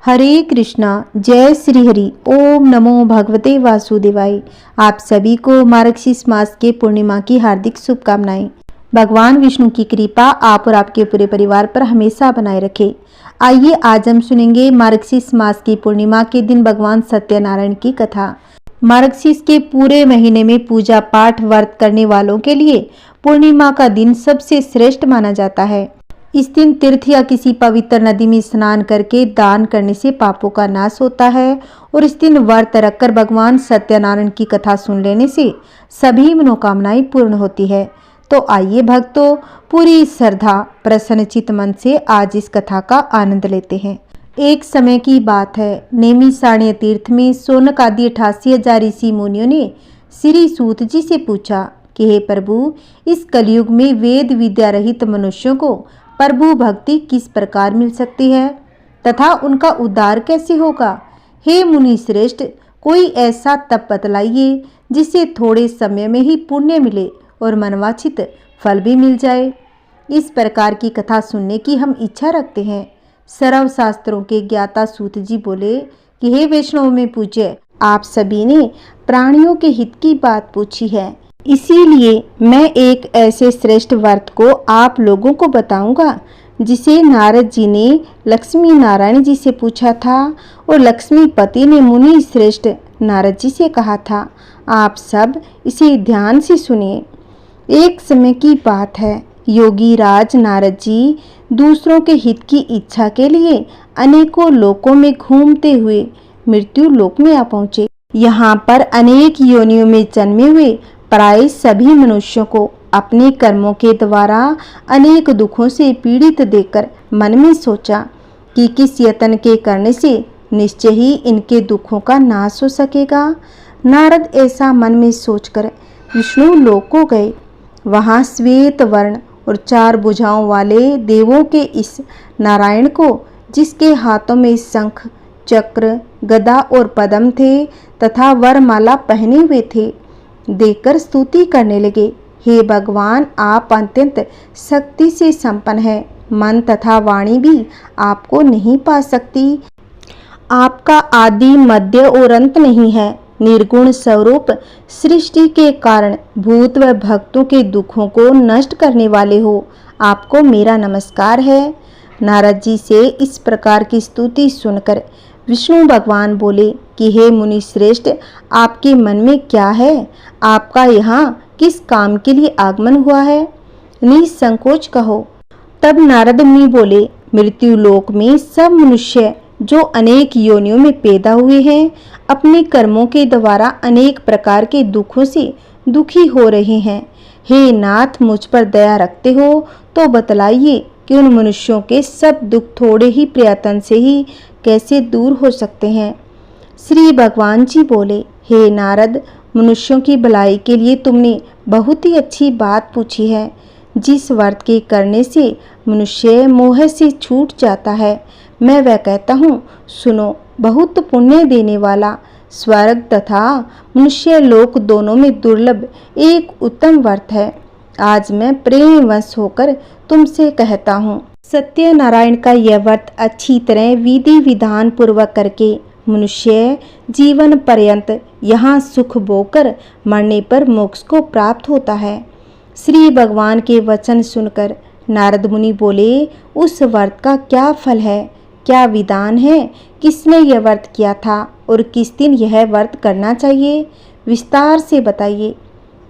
हरे कृष्णा, जय श्री हरि। ओम नमो भगवते वासुदेवाय। आप सभी को मार्गशीर्ष मास के पूर्णिमा की हार्दिक शुभकामनाएं। भगवान विष्णु की कृपा आप और आपके पूरे परिवार पर हमेशा बनाए रखे। आइए आज हम सुनेंगे मार्गशीर्ष मास की पूर्णिमा के दिन भगवान सत्यनारायण की कथा। मार्गशीर्ष के पूरे महीने में पूजा पाठ व्रत करने वालों के लिए पूर्णिमा का दिन सबसे श्रेष्ठ माना जाता है। इस दिन तीर्थ या किसी पवित्र नदी में स्नान करके दान करने से पापों का नाश होता है और इस दिन व्रत रखकर भगवान सत्यनारायण की कथा सुन लेने से सभी मनोकामनाएं पूर्ण होती है। तो आइए भक्तों, पूरी श्रद्धा प्रसन्नचित मन से आज इस कथा का आनंद लेते हैं। एक समय की बात है, नैमिषारण्य तीर्थ में शौनक आदि 88,000 ऋषि मुनियों ने श्री सूत जी से पूछा कि हे प्रभु, इस कलयुग में वेद विद्या रहित मनुष्यों को प्रभु भक्ति किस प्रकार मिल सकती है तथा उनका उद्धार कैसे होगा। हे मुनि श्रेष्ठ, कोई ऐसा तप बतलाइए जिससे थोड़े समय में ही पुण्य मिले और मनवांछित फल भी मिल जाए। इस प्रकार की कथा सुनने की हम इच्छा रखते हैं। सर्व शास्त्रों के ज्ञाता सूत जी बोले कि हे वैष्णव में पूज्य, आप सभी ने प्राणियों के हित की बात पूछी है, इसीलिए मैं एक ऐसे श्रेष्ठ व्रत को आप लोगों को बताऊंगा जिसे नारद जी ने लक्ष्मी नारायण जी से पूछा था और लक्ष्मीपति ने मुनि श्रेष्ठ नारद जी से कहा था। आप सब इसे ध्यान से सुनिए। एक समय की बात है, योगी राज नारद जी दूसरों के हित की इच्छा के लिए अनेकों लोकों में घूमते हुए मृत्यु लोक में आ पहुँचे। यहाँ पर अनेक योनियों में जन्मे हुए प्राय सभी मनुष्यों को अपने कर्मों के द्वारा अनेक दुखों से पीड़ित देखकर मन में सोचा कि किस यत्न के करने से निश्चय ही इनके दुखों का नाश हो सकेगा। नारद ऐसा मन में सोचकर विष्णु लोक को गए। वहाँ श्वेत वर्ण और 4 भुजाओं वाले देवों के इस नारायण को, जिसके हाथों में शंख चक्र गदा और पद्म थे तथा वरमाला पहने हुए थे, देखकर स्तुति करने लगे। हे भगवान, आप अत्यंत शक्ति से संपन्न हैं, मन तथा वाणी भी आपको नहीं पा सकती। आपका आदि मध्य और अंत नहीं है। निर्गुण स्वरूप सृष्टि के कारण भूत व भक्तों के दुखों को नष्ट करने वाले हो, आपको मेरा नमस्कार है। नारद जी से इस प्रकार की स्तुति सुनकर विष्णु भगवान बोले कि हे मुनि श्रेष्ठ, आपके मन में क्या है? आपका यहाँ किस काम के लिए आगमन हुआ है? निसंकोच कहो। तब नारद मुनि बोले, मृत्यु लोक में सब मनुष्य जो अनेक योनियों में पैदा हुए हैं, अपने कर्मों के द्वारा अनेक प्रकार के दुखों से दुखी हो रहे हैं। हे नाथ, मुझ पर दया रखते हो तो बतलाइए कि उन मनुष्यों के सब दुख थोड़े ही प्रयत्न से ही कैसे दूर हो सकते हैं। श्री भगवान जी बोले, हे नारद, मनुष्यों की भलाई के लिए तुमने बहुत ही अच्छी बात पूछी है। जिस व्रत के करने से मनुष्य मोह से छूट जाता है, मैं वह कहता हूँ, सुनो। बहुत पुण्य देने वाला, स्वर्ग तथा मनुष्य लोक दोनों में दुर्लभ एक उत्तम व्रत है। आज मैं प्रेमवश होकर तुमसे कहता हूँ। सत्यनारायण का यह व्रत अच्छी तरह विधि विधान पूर्वक करके मनुष्य जीवन पर्यंत यहाँ सुख भोगकर मरने पर मोक्ष को प्राप्त होता है। श्री भगवान के वचन सुनकर नारद मुनि बोले, उस व्रत का क्या फल है, क्या विधान है, किसने यह व्रत किया था और किस दिन यह व्रत करना चाहिए, विस्तार से बताइए।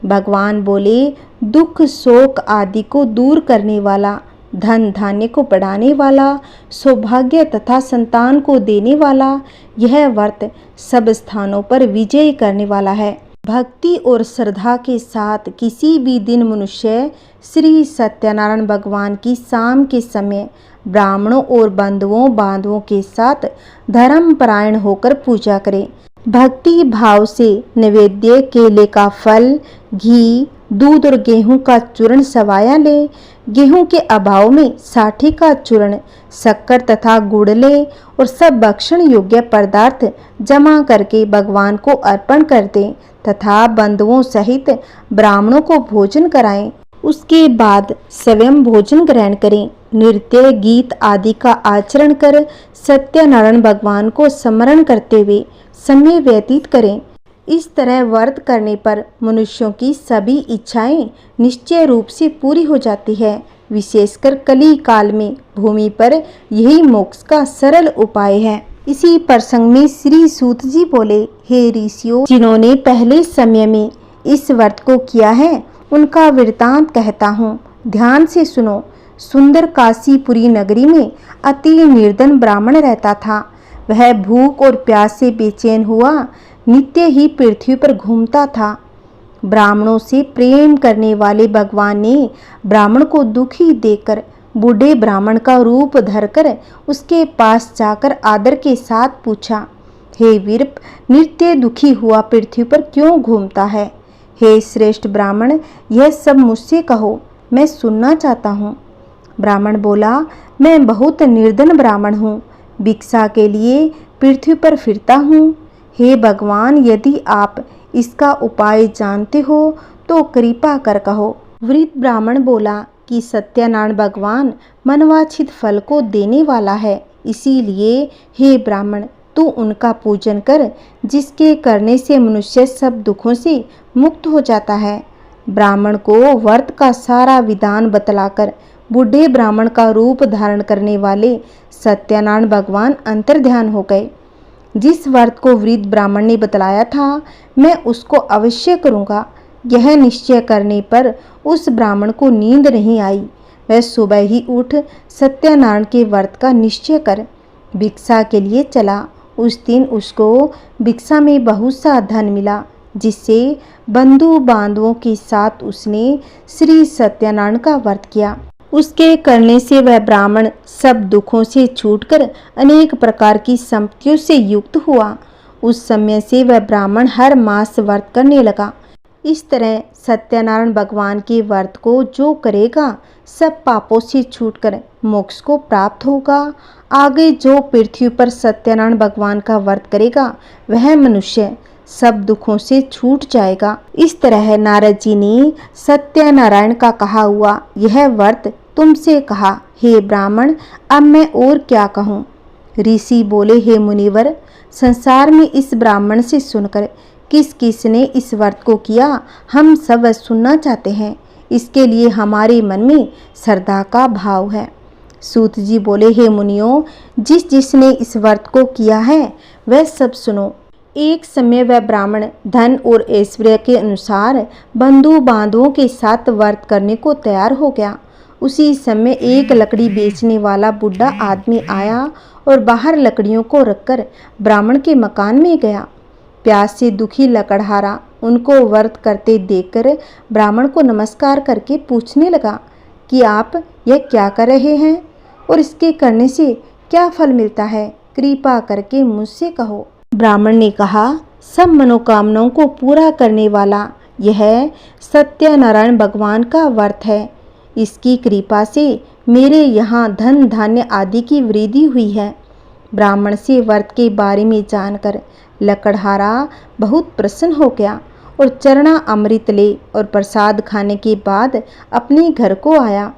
भगवान बोले, दुख शोक आदि को दूर करने वाला, धन धान्य को बढ़ाने वाला, सौभाग्य तथा संतान को देने वाला यह व्रत सब स्थानों पर विजय करने वाला है। भक्ति और श्रद्धा के साथ किसी भी दिन मनुष्य श्री सत्यनारायण भगवान की शाम के समय ब्राह्मणों और बंधुओं बांधवों के साथ धर्मपरायण होकर पूजा करे। भक्ति भाव से नैवेद्य केले का फल, घी, दूध और गेहूं का चूर्ण सवाया ले। गेहूं के अभाव में साठी का चूर्ण, शक्कर तथा गुड़ ले और सब भक्षण योग्य पदार्थ जमा करके भगवान को अर्पण कर दें तथा बंधुओं सहित ब्राह्मणों को भोजन कराएं। उसके बाद स्वयं भोजन ग्रहण करें। नृत्य गीत आदि का आचरण कर सत्यनारायण भगवान को स्मरण करते हुए समय व्यतीत करें। इस तरह व्रत करने पर मनुष्यों की सभी इच्छाएं निश्चय रूप से पूरी हो जाती है। विशेषकर कली काल में भूमि पर यही मोक्ष का सरल उपाय है। इसी प्रसंग में श्री सूत जी बोले, हे ऋषियों, जिन्होंने पहले समय में इस व्रत को किया है उनका वृतांत कहता हूँ, ध्यान से सुनो। सुंदर काशीपुरी नगरी में अति निर्धन ब्राह्मण रहता था। वह भूख और प्यास से बेचैन हुआ नित्य ही पृथ्वी पर घूमता था। ब्राह्मणों से प्रेम करने वाले भगवान ने ब्राह्मण को दुखी देखकर बूढ़े ब्राह्मण का रूप धरकर उसके पास जाकर आदर के साथ पूछा, हे वीरप, नित्य दुखी हुआ पृथ्वी पर क्यों घूमता है? हे श्रेष्ठ ब्राह्मण, यह सब मुझसे कहो, मैं सुनना चाहता हूँ। ब्राह्मण बोला, मैं बहुत निर्धन ब्राह्मण हूँ, भिक्षा के लिए पृथ्वी पर फिरता हूँ। हे भगवान, यदि आप इसका उपाय जानते हो तो कृपा कर कहो। वृद्ध ब्राह्मण बोला कि सत्यनारायण भगवान मनवांछित फल को देने वाला है, इसीलिए हे ब्राह्मण, तू उनका पूजन कर, जिसके करने से मनुष्य सब दुखों से मुक्त हो जाता है। ब्राह्मण को व्रत का सारा विधान बतलाकर बूढ़े ब्राह्मण का रूप धारण करने वाले सत्यनारायण भगवान अंतर्ध्यान हो गए। जिस व्रत को वृद्ध ब्राह्मण ने बतलाया था, मैं उसको अवश्य करूँगा। यह निश्चय करने पर उस ब्राह्मण को नींद नहीं आई। वह सुबह ही उठ सत्यनारायण के व्रत का निश्चय कर भिक्षा के लिए चला। उस दिन उसको भिक्षा में बहुत सा धन मिला, जिससे बंधु बांधवों के साथ उसने श्री सत्यनारायण का व्रत किया। उसके करने से वह ब्राह्मण सब दुखों से छूटकर अनेक प्रकार की संपत्तियों से युक्त हुआ। उस समय से वह ब्राह्मण हर मास व्रत करने लगा। इस तरह सत्यनारायण भगवान के व्रत को जो करेगा सब पापों से छूटकर मोक्ष को प्राप्त होगा। आगे जो पृथ्वी पर सत्यनारायण भगवान का व्रत करेगा वह मनुष्य सब दुखों से छूट जाएगा। इस तरह नारद जी ने सत्यनारायण का कहा हुआ यह व्रत तुमसे कहा। हे ब्राह्मण, अब मैं और क्या कहूँ? ऋषि बोले, हे मुनिवर, संसार में इस ब्राह्मण से सुनकर किस किस ने इस व्रत को किया, हम सब सुनना चाहते हैं। इसके लिए हमारे मन में श्रद्धा का भाव है। सूत जी बोले, हे मुनियों, जिस जिसने इस व्रत को किया है वह सब सुनो। एक समय वह ब्राह्मण धन और ऐश्वर्य के अनुसार बंधु बांधवों के साथ व्रत करने को तैयार हो गया। उसी समय एक लकड़ी बेचने वाला बूढ़ा आदमी आया और बाहर लकड़ियों को रखकर ब्राह्मण के मकान में गया। प्यास से दुखी लकड़हारा उनको व्रत करते देखकर ब्राह्मण को नमस्कार करके पूछने लगा कि आप यह क्या कर रहे हैं और इसके करने से क्या फल मिलता है? कृपा करके मुझसे कहो। ब्राह्मण ने कहा, सब मनोकामनाओं को पूरा करने वाला यह सत्यनारायण भगवान का व्रत है। इसकी कृपा से मेरे यहाँ धन धान्य आदि की वृद्धि हुई है। ब्राह्मण से व्रत के बारे में जानकर लकड़हारा बहुत प्रसन्न हो गया और चरना अमृत ले और प्रसाद खाने के बाद अपने घर को आया।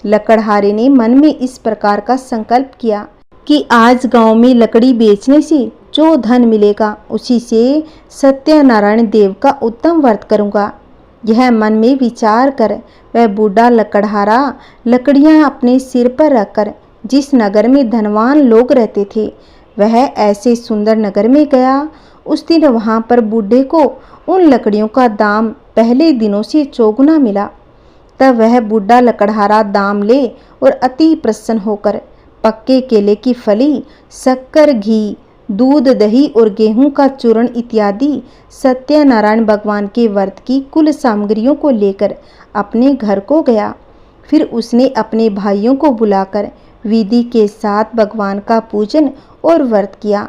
लकड़हारे ने मन में इस प्रकार का संकल्प किया कि आज गांव में लकड़ी बेचने से जो धन मिलेगा उसी से सत्यनारायण देव का उत्तम व्रत करूंगा। यह मन में विचार कर वह बूढ़ा लकड़हारा लकड़ियां अपने सिर पर रखकर जिस नगर में धनवान लोग रहते थे वह ऐसे सुंदर नगर में गया। उस दिन वहां पर बूढ़े को उन लकड़ियों का दाम पहले दिनों से चौगुना मिला। तब वह बूढ़ा लकड़हारा दाम ले और अति प्रसन्न होकर पक्के केले की फली, शक्कर, घी, दूध, दही और गेहूं का चूर्ण इत्यादि सत्यनारायण भगवान के व्रत की कुल सामग्रियों को लेकर अपने घर को गया। फिर उसने अपने भाइयों को बुलाकर विधि के साथ भगवान का पूजन और व्रत किया।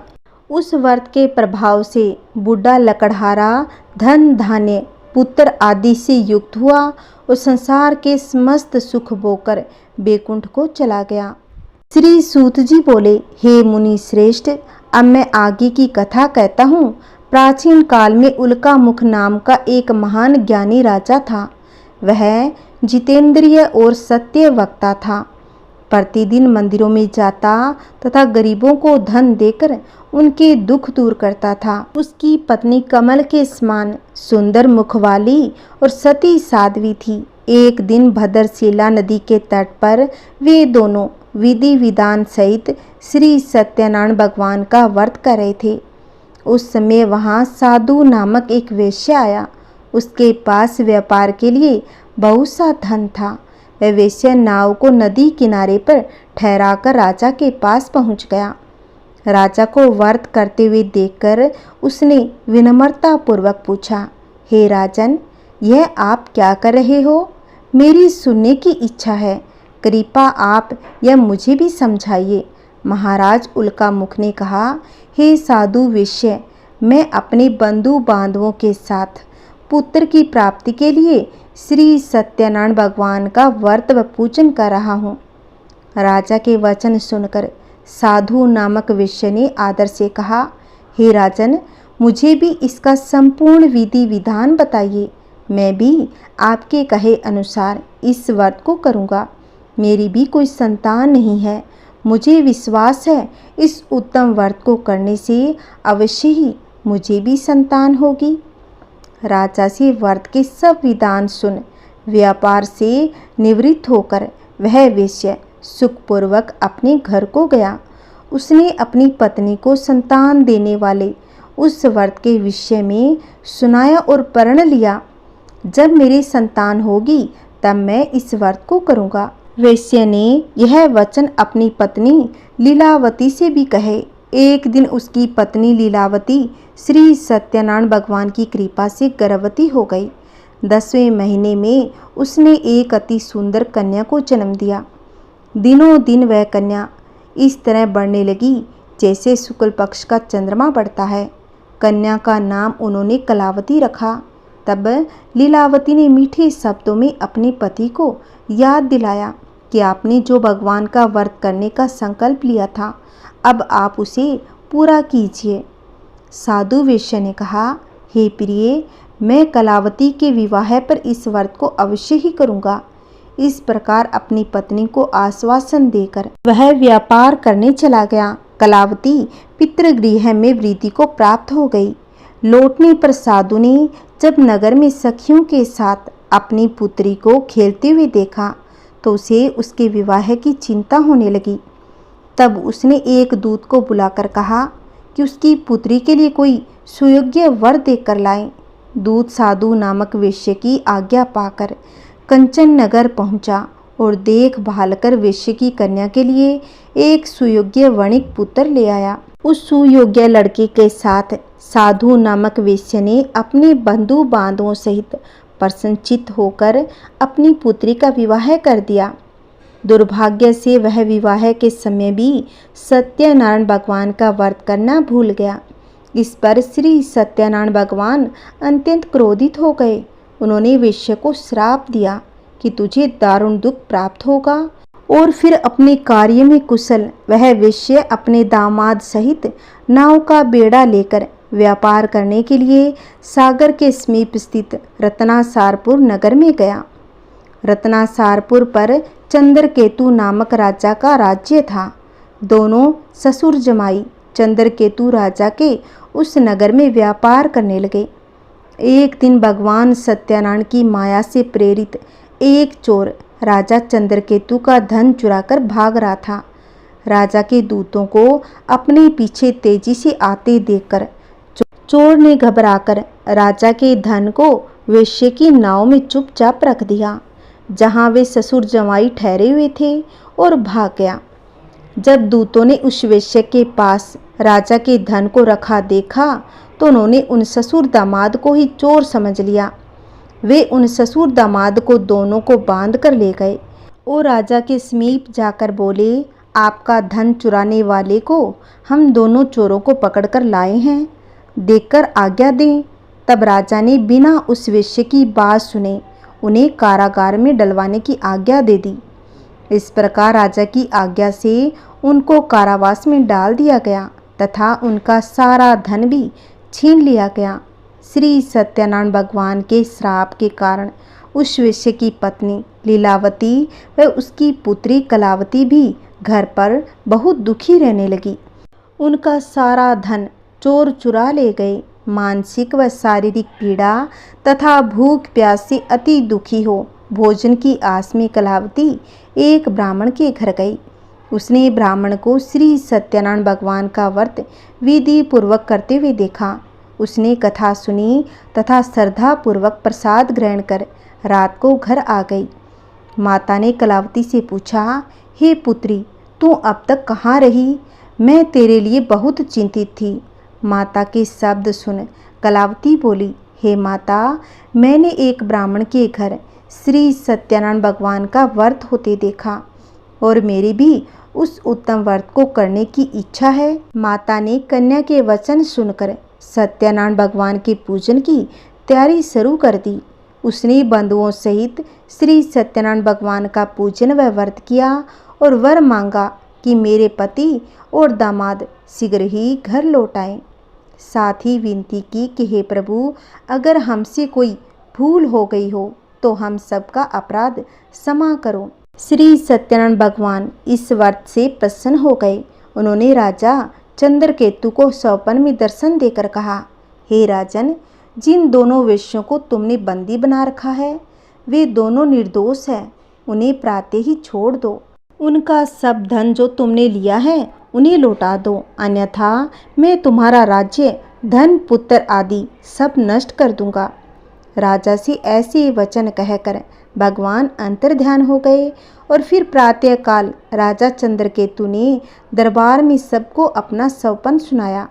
उस व्रत के प्रभाव से बूढ़ा लकड़हारा धन धान्य पुत्र आदि से युक्त हुआ और संसार के समस्त सुख भोगकर बैकुंठ को चला गया। श्री सूत जी बोले, हे मुनि श्रेष्ठ, अब मैं आगे की कथा कहता हूँ। प्राचीन काल में उल्का मुख नाम का एक महान ज्ञानी राजा था। वह जितेंद्रिय और सत्य वक्ता था। प्रतिदिन मंदिरों में जाता तथा गरीबों को धन देकर उनके दुख दूर करता था। उसकी पत्नी कमल के समान सुंदर मुख वाली और सती साध्वी थी। एक दिन भद्रशिला नदी के तट पर वे दोनों विधि विधान सहित श्री सत्यनारायण भगवान का व्रत कर रहे थे। उस समय वहाँ साधु नामक एक वेश्या आया। उसके पास व्यापार के लिए बहुत सा धन था। वह वेश्या नाव को नदी किनारे पर ठहराकर राजा के पास पहुंच गया। राजा को व्रत करते हुए देखकर उसने विनम्रता पूर्वक पूछा, हे राजन, यह आप क्या कर रहे हो? मेरी सुनने की इच्छा है। कृपा आप यह मुझे भी समझाइए। महाराज उल्का मुख ने कहा, हे साधु वेश्य, मैं अपने बंधु बांधवों के साथ पुत्र की प्राप्ति के लिए श्री सत्यनारायण भगवान का व्रत व पूजन कर रहा हूँ। राजा के वचन सुनकर साधु नामक वेश्या ने आदर से कहा, हे राजन, मुझे भी इसका संपूर्ण विधि विधान बताइए। मैं भी आपके कहे अनुसार इस व्रत को करूँगा। मेरी भी कोई संतान नहीं है। मुझे विश्वास है इस उत्तम व्रत को करने से अवश्य ही मुझे भी संतान होगी। राजा से व्रत के सब विधान सुन व्यापार से निवृत्त होकर वह वेश्या सुखपूर्वक अपने घर को गया। उसने अपनी पत्नी को संतान देने वाले उस व्रत के विषय में सुनाया और प्रण लिया। जब मेरी संतान होगी तब मैं इस व्रत को करूँगा। वेश्या ने यह वचन अपनी पत्नी लीलावती से भी कहे। एक दिन उसकी पत्नी लीलावती श्री सत्यनारायण भगवान की कृपा से गर्भवती हो गई। 10वें महीने में उसने एक अति सुंदर कन्या को जन्म दिया। दिनों दिन वह कन्या इस तरह बढ़ने लगी जैसे शुक्ल पक्ष का चंद्रमा बढ़ता है। कन्या का नाम उन्होंने कलावती रखा। तब लीलावती ने मीठे शब्दों में अपने पति को याद दिलाया कि आपने जो भगवान का व्रत करने का संकल्प लिया था, अब आप उसे पूरा कीजिए। साधु वेश्या ने कहा, हे प्रिय, मैं कलावती के विवाह पर इस व्रत को अवश्य ही करूँगा। इस प्रकार अपनी पत्नी को आश्वासन देकर वह व्यापार करने चला गया। कलावती पितृगृह में वृद्धि को प्राप्त हो गई। लौटने पर साधु ने जब नगर में सखियों के साथ अपनी पुत्री को खेलते हुए देखा तो उसे उसके विवाह की चिंता होने लगी। तब उसने एक दूत को बुलाकर कहा कि उसकी पुत्री के लिए कोई सुयोग्य वर देकर लाए। दूत साधु नामक वेश्या की आज्ञा पाकर कंचन नगर पहुंचा और देखभाल कर वेश्या की कन्या के लिए एक सुयोग्य वणिक पुत्र ले आया। उस सुयोग्य लड़के के साथ साधु नामक वेश्या ने अपने बंधु बांधवों सहित प्रसन्नचित्त होकर अपनी पुत्री का विवाह कर दिया। दुर्भाग्य से वह विवाह के समय भी सत्यनारायण भगवान का व्रत करना भूल गया। इस पर श्री सत्यनारायण भगवान अत्यंत क्रोधित हो गए। उन्होंने वेश्या को श्राप दिया कि तुझे दारुण दुख प्राप्त होगा। और फिर अपने कार्य में कुशल वह वेश्या अपने दामाद सहित नाव का बेड़ा लेकर व्यापार करने के लिए सागर के समीप स्थित रत्नासारपुर नगर में गया। रत्नासारपुर पर चंद्रकेतु नामक राजा का राज्य था। दोनों ससुर जमाई चंद्रकेतु राजा के उस नगर में व्यापार करने लगे। एक दिन भगवान सत्यनारायण की माया से प्रेरित एक चोर राजा चंद्रकेतु का धन चुराकर भाग रहा था। राजा के दूतों को अपने पीछे तेजी से आते देखकर चोर ने घबराकर राजा के धन को वेश्या की नाव में चुपचाप रख दिया, जहां वे ससुर जमाई ठहरे हुए थे, और भाग गया। जब दूतों ने उस वेश्या के पास राजा के धन को रखा देखा तो उन्होंने उन ससुर दामाद को ही चोर समझ लिया। वे उन ससुर दामाद को दोनों को बांध कर ले गए और राजा के समीप जाकर बोले, आपका धन चुराने वाले को हम दोनों चोरों को पकड़कर लाए हैं, देखकर आज्ञा दें। तब राजा ने बिना उस वेश्या की बात सुने उन्हें कारागार में डलवाने की आज्ञा दे दी। इस प्रकार राजा की आज्ञा से उनको कारावास में डाल दिया गया तथा उनका सारा धन भी छीन लिया गया। श्री सत्यनारायण भगवान के श्राप के कारण उस वेश्या की पत्नी लीलावती व उसकी पुत्री कलावती भी घर पर बहुत दुखी रहने लगी। उनका सारा धन चोर चुरा ले गए। मानसिक व शारीरिक पीड़ा तथा भूख प्यास से अति दुखी हो भोजन की आस में कलावती एक ब्राह्मण के घर गई। उसने ब्राह्मण को श्री सत्यनारायण भगवान का व्रत विधि पूर्वक करते हुए देखा। उसने कथा सुनी तथा श्रद्धा पूर्वक प्रसाद ग्रहण कर रात को घर आ गई। माता ने कलावती से पूछा, हे पुत्री, तू अब तक कहाँ रही? मैं तेरे लिए बहुत चिंतित थी। माता के शब्द सुन कलावती बोली, हे माता, मैंने एक ब्राह्मण के घर श्री सत्यनारायण भगवान का व्रत होते देखा और मेरी भी उस उत्तम व्रत को करने की इच्छा है। माता ने कन्या के वचन सुनकर सत्यनारायण भगवान के पूजन की तैयारी शुरू कर दी। उसने बंधुओं सहित श्री सत्यनारायण भगवान का पूजन व व्रत किया और वर मांगा कि मेरे पति और दामाद शीघ्र ही घर लौट आएं। साथ ही विनती की कि हे प्रभु, अगर हमसे कोई भूल हो गई हो तो हम सबका अपराध क्षमा करो। श्री सत्यनारायण भगवान इस व्रत से प्रसन्न हो गए। उन्होंने राजा चंद्रकेतु को स्वप्न में दर्शन देकर कहा, हे राजन, जिन दोनों वेश्यों को तुमने बंदी बना रखा है वे दोनों निर्दोष हैं। उन्हें प्रातः ही छोड़ दो। उनका सब धन जो तुमने लिया है उन्हें लौटा दो, अन्यथा मैं तुम्हारा राज्य, धन, पुत्र आदि सब नष्ट कर दूंगा। राजा से ऐसे वचन कहकर भगवान अंतर्ध्यान हो गए और फिर प्रातःकाल राजा चंद्रकेतु ने दरबार में सबको अपना स्वप्न सुनाया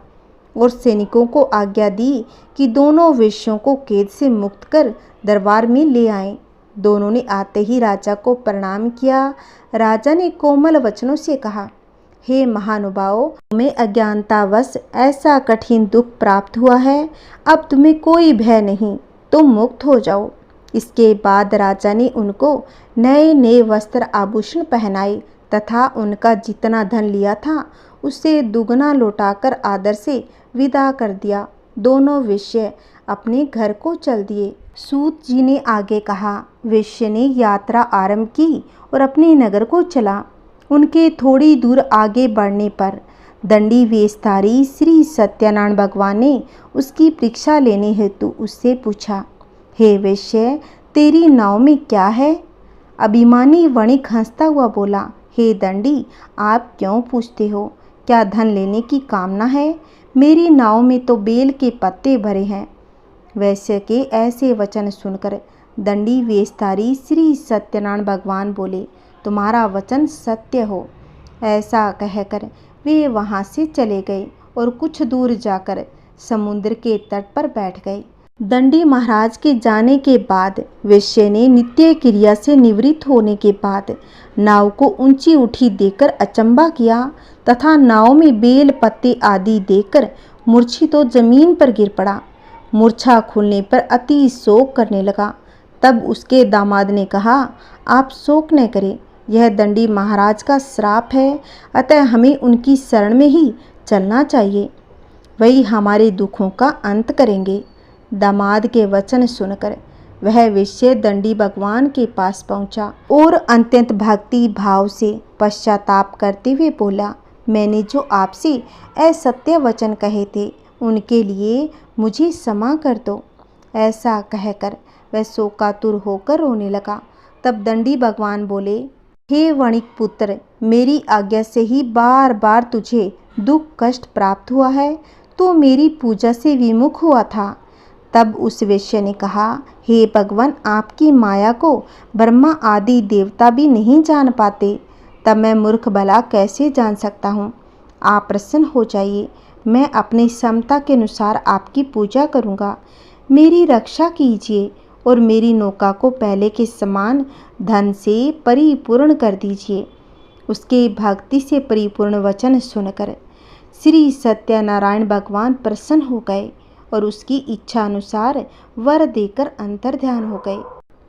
और सैनिकों को आज्ञा दी कि दोनों वेश्यों को कैद से मुक्त कर दरबार में ले आएं। दोनों ने आते ही राजा को प्रणाम किया। राजा ने कोमल वचनों से कहा, हे महानुभाव, तुम्हें अज्ञानतावश ऐसा कठिन दुख प्राप्त हुआ है। अब तुम्हें कोई भय नहीं, तुम मुक्त हो जाओ। इसके बाद राजा ने उनको नए नए वस्त्र आभूषण पहनाए तथा उनका जितना धन लिया था उससे दुगना लौटाकर आदर से विदा कर दिया। दोनों वेश्या अपने घर को चल दिए। सूत जी ने आगे कहा, वेश्या ने यात्रा आरंभ की और अपने नगर को चला। उनके थोड़ी दूर आगे बढ़ने पर दंडी वेशधारी श्री सत्यनारायण भगवान ने उसकी परीक्षा लेने हेतु उससे पूछा, हे वेश्य, तेरी नाव में क्या है? अभिमानी वणिक हंसता हुआ बोला, हे दंडी, आप क्यों पूछते हो? क्या धन लेने की कामना है? मेरी नाव में तो बेल के पत्ते भरे हैं। वैश्य के ऐसे वचन सुनकर दंडी वेशधारी श्री सत्यनारायण भगवान बोले, तुम्हारा वचन सत्य हो। ऐसा कहकर वे वहाँ से चले गए और कुछ दूर जाकर समुद्र के तट पर बैठ गए। दंडी महाराज के जाने के बाद वेश्या ने नित्य क्रिया से निवृत्त होने के बाद नाव को ऊंची उठी देखकर अचंभा किया तथा नाव में बेल पत्ते आदि देखकर मूर्छित तो जमीन पर गिर पड़ा। मूर्छा खुलने पर अति शोक करने लगा। तब उसके दामाद ने कहा, आप शोक न करें, यह दंडी महाराज का श्राप है, अतः हमें उनकी शरण में ही चलना चाहिए, वही हमारे दुखों का अंत करेंगे। दामाद के वचन सुनकर वह वेश्या दंडी भगवान के पास पहुंचा और अत्यंत भक्ति भाव से पश्चाताप करते हुए बोला, मैंने जो आपसे असत्य वचन कहे थे उनके लिए मुझे क्षमा कर दो। ऐसा कहकर वह शोकातुर होकर रोने लगा। तब दंडी भगवान बोले, हे वणिक पुत्र, मेरी आज्ञा से ही बार बार तुझे दुख कष्ट प्राप्त हुआ है, तो मेरी पूजा से विमुख हुआ था। तब उस वेश्या ने कहा, हे भगवान, आपकी माया को ब्रह्मा आदि देवता भी नहीं जान पाते, तब मैं मूर्ख भला कैसे जान सकता हूँ। आप प्रसन्न हो जाइए, मैं अपनी क्षमता के अनुसार आपकी पूजा करूँगा। मेरी रक्षा कीजिए और मेरी नौका को पहले के समान धन से परिपूर्ण कर दीजिए। उसके भक्ति से परिपूर्ण वचन सुनकर श्री सत्यनारायण भगवान प्रसन्न हो गए और उसकी इच्छा अनुसार वर देकर अंतर्ध्यान हो गए।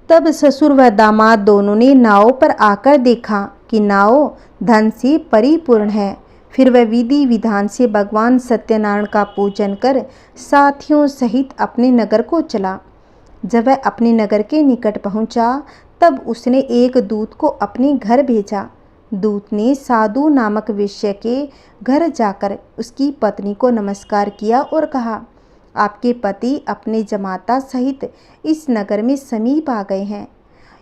तब ससुर व दामाद दोनों ने नाव पर आकर देखा कि नाव धन से परिपूर्ण है। फिर वह विधि विधान से भगवान सत्यनारायण का पूजन कर साथियों सहित अपने नगर को चला। जब वह अपने नगर के निकट पहुंचा तब उसने एक दूत को अपने घर भेजा। दूत ने साधु नामक वेश्या के घर जाकर उसकी पत्नी को नमस्कार किया और कहा, आपके पति अपने जमाता सहित इस नगर में समीप आ गए हैं।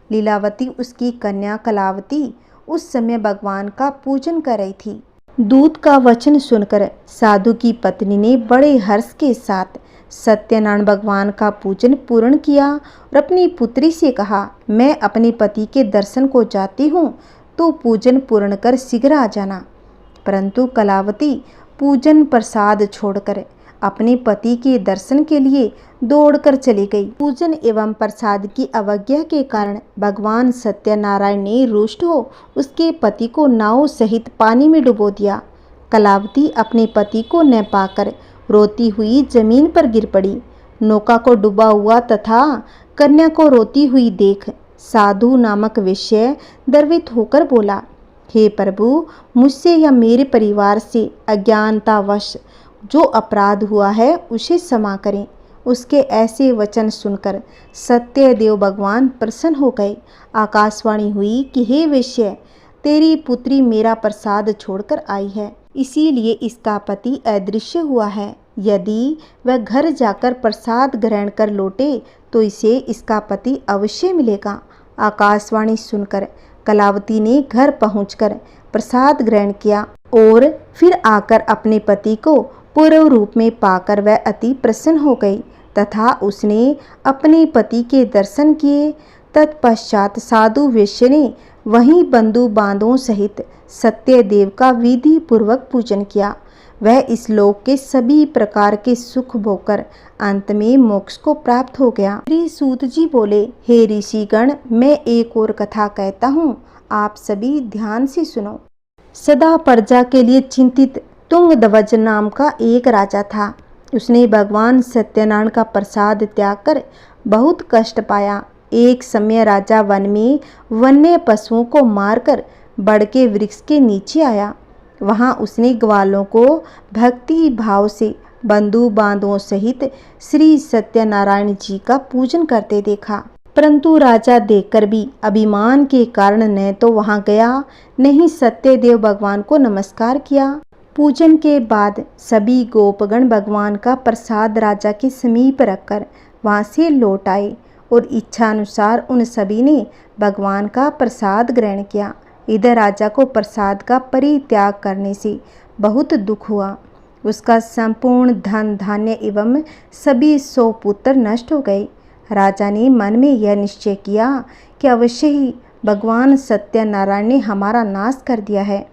लीलावती उसकी कन्या कलावती उस समय भगवान का पूजन कर रही थी। दूत का वचन सुनकर साधु की पत्नी ने बड़े हर्ष के साथ सत्यनारायण भगवान का पूजन पूर्ण किया और अपनी पुत्री से कहा, मैं अपने पति के दर्शन को जाती हूँ, तो पूजन पूर्ण कर शीघ्र आ जाना। परंतु कलावती पूजन प्रसाद छोड़कर अपने पति के दर्शन के लिए दौड़कर चली गई। पूजन एवं प्रसाद की अवज्ञा के कारण भगवान सत्यनारायण ने रुष्ट हो उसके पति को नाव सहित पानी में डुबो दिया। कलावती अपने पति को न पाकर रोती हुई जमीन पर गिर पड़ी। नौका को डूबा हुआ तथा कन्या को रोती हुई देख साधु नामक वेश्या गर्वित होकर बोला, हे प्रभु, मुझसे या मेरे परिवार से अज्ञानतावश जो अपराध हुआ है उसे क्षमा करें। उसके ऐसे वचन सुनकर सत्यदेव भगवान प्रसन्न हो गए। आकाशवाणी हुई कि हे वेश्या, तेरी पुत्री मेरा प्रसाद छोड़कर आई है, इसीलिए इसका पति अदृश्य हुआ है। यदि वह घर जाकर प्रसाद ग्रहण कर लौटे तो इसे इसका पति अवश्य मिलेगा। आकाशवाणी सुनकर कलावती ने घर पहुंचकर प्रसाद ग्रहण किया और फिर आकर अपने पति को पूर्व रूप में पाकर वह अति प्रसन्न हो गई तथा उसने अपने पति के दर्शन किए। तत्पश्चात साधु वेश्या ने वहीं बंधु बांधवों सहित सत्यदेव का विधि पूर्वक पूजन किया। वह इस लोक के सभी प्रकार के सुख भोगकर अंत में मोक्ष को प्राप्त हो गया। श्री सूत जी बोले, हे ऋषिगण, मैं एक और कथा कहता हूँ, आप सभी ध्यान से सुनो। सदा प्रजा के लिए चिंतित तुंगध्वज नाम का एक राजा था। उसने भगवान सत्यनारायण का प्रसाद त्याग कर बहुत कष्ट पाया। एक समय राजा वन में वन्य पशुओं को मारकर बड़ के वृक्ष के नीचे आया। वहां उसने ग्वालों को भक्ति भाव से बंधु बांधवों सहित श्री सत्यनारायण जी का पूजन करते देखा। परंतु राजा देखकर भी अभिमान के कारण न तो वहां गया, न ही सत्यदेव भगवान को नमस्कार किया। पूजन के बाद सभी गोपगण भगवान का प्रसाद राजा के समीप रखकर वहां से लौट आए और इच्छानुसार उन सभी ने भगवान का प्रसाद ग्रहण किया। इधर राजा को प्रसाद का परित्याग करने से बहुत दुख हुआ। उसका संपूर्ण धन धान्य एवं सभी 100 पुत्र नष्ट हो गए। राजा ने मन में यह निश्चय किया कि अवश्य ही भगवान सत्यनारायण ने हमारा नाश कर दिया है,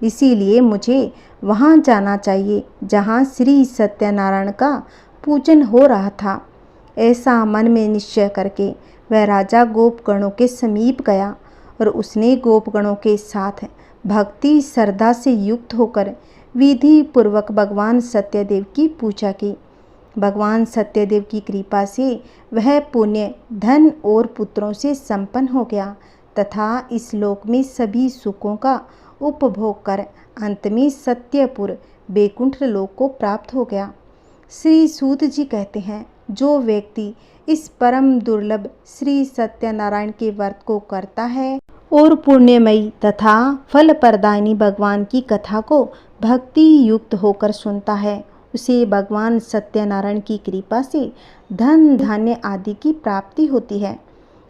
इसीलिए मुझे वहाँ जाना चाहिए जहाँ श्री सत्यनारायण का पूजन हो रहा था। ऐसा मन में निश्चय करके वह राजा गोपगणों के समीप गया और उसने गोपगणों के साथ भक्ति श्रद्धा से युक्त होकर विधि पूर्वक भगवान सत्यदेव की पूजा की। भगवान सत्यदेव की कृपा से वह पुण्य धन और पुत्रों से संपन्न हो गया तथा इस लोक में सभी सुखों का उपभोग कर अंत में सत्यपुर बैकुंठ लोक को प्राप्त हो गया। श्री सूत जी कहते हैं, जो व्यक्ति इस परम दुर्लभ श्री सत्यनारायण के व्रत को करता है और पुण्यमयी तथा फल प्रदायिनी भगवान की कथा को भक्ति युक्त होकर सुनता है, उसे भगवान सत्यनारायण की कृपा से धन धान्य आदि की प्राप्ति होती है।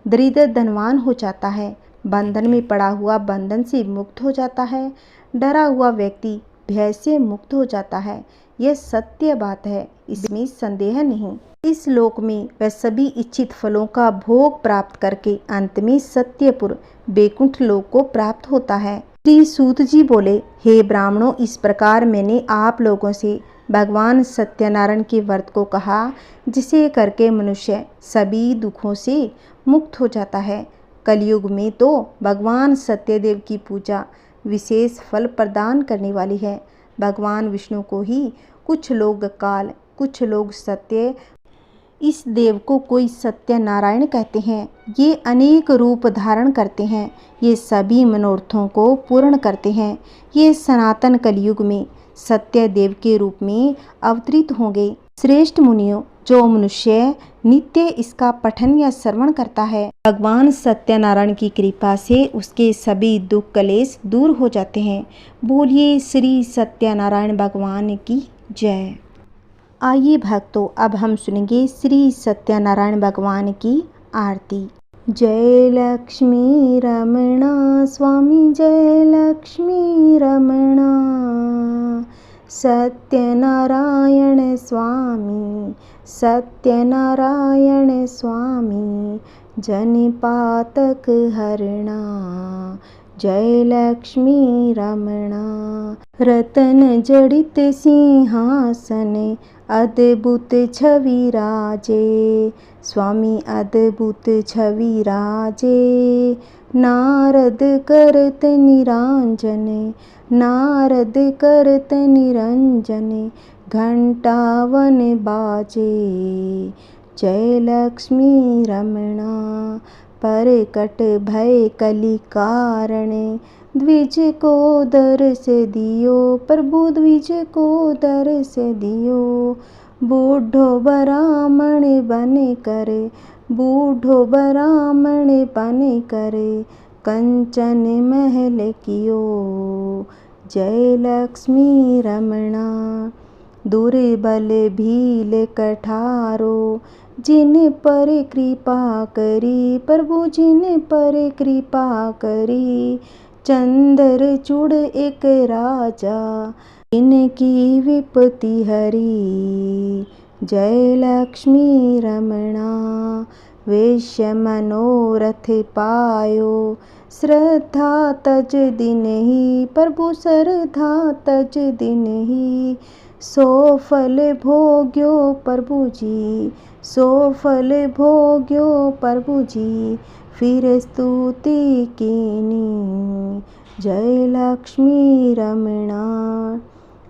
दरिद्र धनवान हो जाता है, बंधन में पड़ा हुआ बंधन से मुक्त हो जाता है, डरा हुआ व्यक्ति भय से मुक्त हो जाता है। यह सत्य बात है, इसमें संदेह नहीं। इस लोक में वह सभी इच्छित फलों का भोग प्राप्त करके अंत में सत्यपुर बैकुंठ लोक को प्राप्त होता है। श्री सूत जी बोले, हे ब्राह्मणों, इस प्रकार मैंने आप लोगों से भगवान सत्यनारायण के व्रत को कहा, जिसे करके मनुष्य सभी दुखों से मुक्त हो जाता है। कलयुग में तो भगवान सत्यदेव की पूजा विशेष फल प्रदान करने वाली है। भगवान विष्णु को ही कुछ लोग काल, कुछ लोग सत्य, इस देव को कोई सत्यनारायण कहते हैं। ये अनेक रूप धारण करते हैं, ये सभी मनोरथों को पूर्ण करते हैं। ये सनातन कलयुग में सत्य देव के रूप में अवतरित होंगे। श्रेष्ठ मुनियों, जो मनुष्य नित्य इसका पठन या श्रवण करता है, भगवान सत्यनारायण की कृपा से उसके सभी दुख कलेश दूर हो जाते हैं। बोलिए श्री सत्यनारायण भगवान की जय। आइए भक्तों, अब हम सुनेंगे श्री सत्यनारायण भगवान की आरती। जय लक्ष्मी रमणा स्वामी, जय लक्ष्मी रमणा, सत्यनारायण स्वामी, सत्यनारायण स्वामी, जनिपातक हरणा, जय लक्ष्मी रमणा। रतन जड़ित सिंहासन, अद्भुत छवि राजे, स्वामी अद्भुत छवि राजे, नारद करत निरंजन, नारद करत निरंजन, घंटावन बाजे, जय लक्ष्मी रमणा। परकट भय कलि कारण, द्विज को दर्श दियो, प्रभु द्विज को दर्श दियो, बूढ़ो ब्राह्मण बन कर, बूढ़ो ब्राह्मण बन कर, कंचन महल कियो, जय लक्ष्मी रमणा। दुर्बल भील कठारो, जिन पर कृपा करी, प्रभु जिन पर कृपा करी, चंद्रचूड़ एक राजा, इनकी विपत्ति हरी, जय लक्ष्मी रमणा। वेश्य मनोरथ पायो, श्रद्धा तज दिन ही, प्रभु श्रद्धा तज दिन ही, सो फल भोग्यो प्रभु जी, सो फल भोग्यो प्रभु जी, फिर स्तुति कीनी, जय लक्ष्मी रमणा।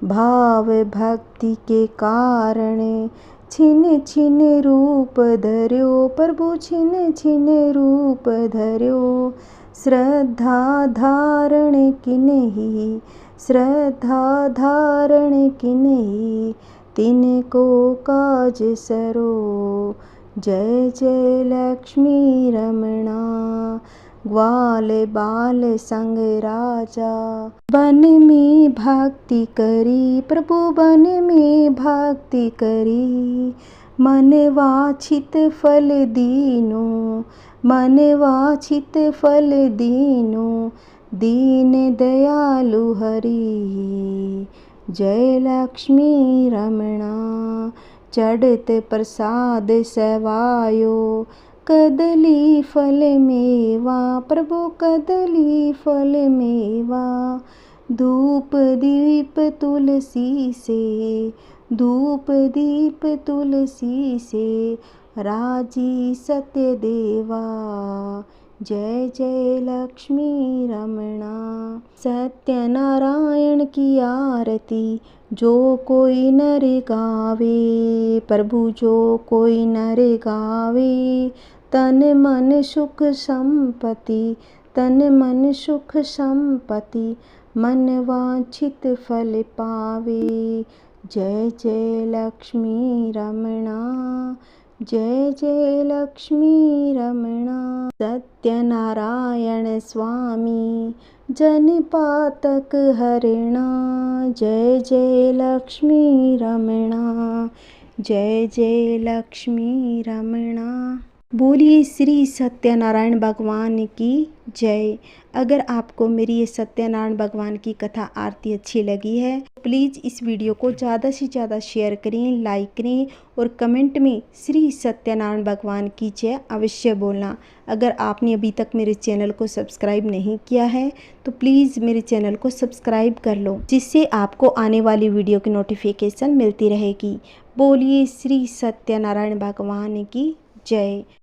भाव भक्ति के कारण, छिन छिन रूप धर्यो, प्रभु छिन छिन रूप धर्यो, श्रद्धा धारण किन्ही, श्रद्धा धारण किन्ही, तिनको काज सरो, जय जय लक्ष्मी रमणा। ग्वाल बाल संग राजा, वन में भक्ति करी, प्रभु वन में भक्ति करी, मन वांछित फल दीनो, मन वांछित फल दीनो, दीन दयालु हरि, जय लक्ष्मी रमणा। चढ़त प्रसाद सेवायो, कदली फल मेवा, प्रभु कदली फल मेवा, धूप दीप तुलसी से, धूप दीप तुलसी से, राजी सत्य देवा, जय जय लक्ष्मी रमणा। सत्यनारायण की आरती जो कोई नर गावे, प्रभु जो कोई नर गावे, तन मन सुख संपत्ति, तन मन सुख संपत्ति, मन वांछित फल पावे, जय जय लक्ष्मी रमणा, जय जय लक्ष्मी रमणा। सत्यनारायण स्वामी, जनिपातक हरणा, जय जय लक्ष्मी रमणा, जय जय लक्ष्मी रमणा। बोलिए श्री सत्यनारायण भगवान की जय। अगर आपको मेरी ये सत्यनारायण भगवान की कथा आरती अच्छी लगी है, प्लीज़ इस वीडियो को ज़्यादा से ज़्यादा शेयर करें, लाइक करें और कमेंट में श्री सत्यनारायण भगवान की जय अवश्य बोलना। अगर आपने अभी तक मेरे चैनल को सब्सक्राइब नहीं किया है तो प्लीज़ मेरे चैनल को सब्सक्राइब कर लो, जिससे आपको आने वाली वीडियो की नोटिफिकेशन मिलती रहेगी। बोलिए श्री सत्यनारायण भगवान की जय।